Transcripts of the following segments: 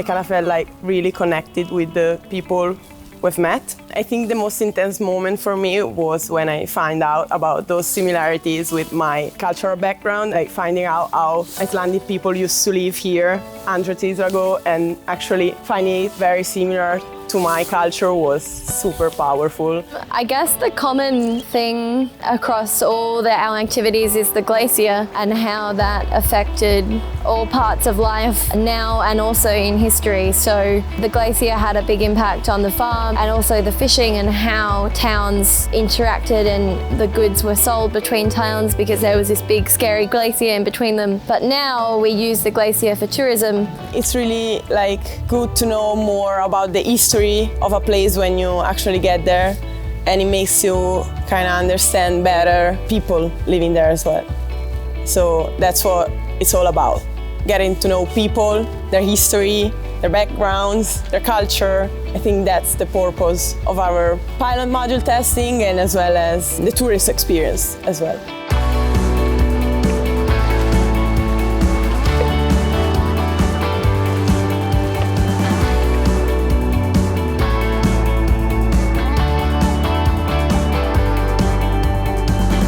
I kind of felt like really connected with the people we've met. I think the most intense moment for me was when I found out about those similarities with my cultural background, like finding out how Icelandic people used to live here 100 years ago, and actually finding it very similar to my culture was super powerful. I guess the common thing across all our activities is the glacier and how that affected all parts of life now and also in history. So the glacier had a big impact on the farm and also the fishing and how towns interacted and the goods were sold between towns because there was this big scary glacier in between them. But now we use the glacier for tourism. It's really good to know more about the history of a place when you actually get there, and it makes you kind of understand better people living there as well. So that's what it's all about, getting to know people, their history, their backgrounds, their culture. I think that's the purpose of our pilot module testing and as well as the tourist experience as well.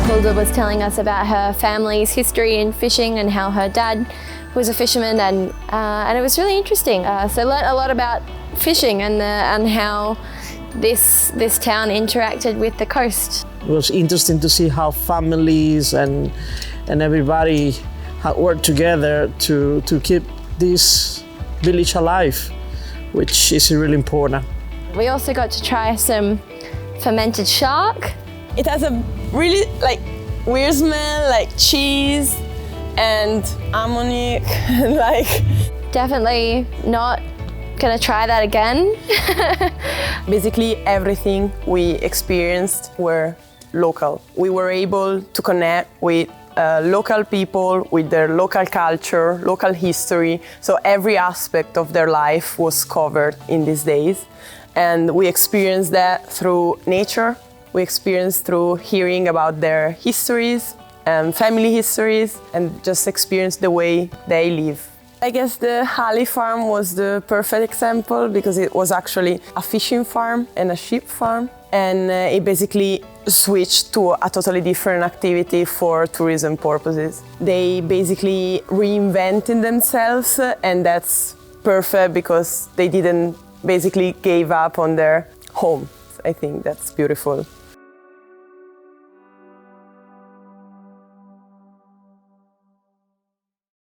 Hilda was telling us about her family's history in fishing and how her dad was a fisherman, and it was really interesting. So I learned a lot about fishing and how this town interacted with the coast. It was interesting to see how families and everybody had worked together to keep this village alive, which is really important. We also got to try some fermented shark. It has a really weird smell, like cheese and ammoniac. Definitely not gonna try that again. Basically everything we experienced were local. We were able to connect with local people, with their local culture, local history. So every aspect of their life was covered in these days. And we experienced that through nature. We experienced through hearing about their histories, family histories, and just experience the way they live. I guess the Hali farm was the perfect example because it was actually a fishing farm and a sheep farm, and it basically switched to a totally different activity for tourism purposes. They basically reinvented themselves, and that's perfect because they didn't basically give up on their home. I think that's beautiful.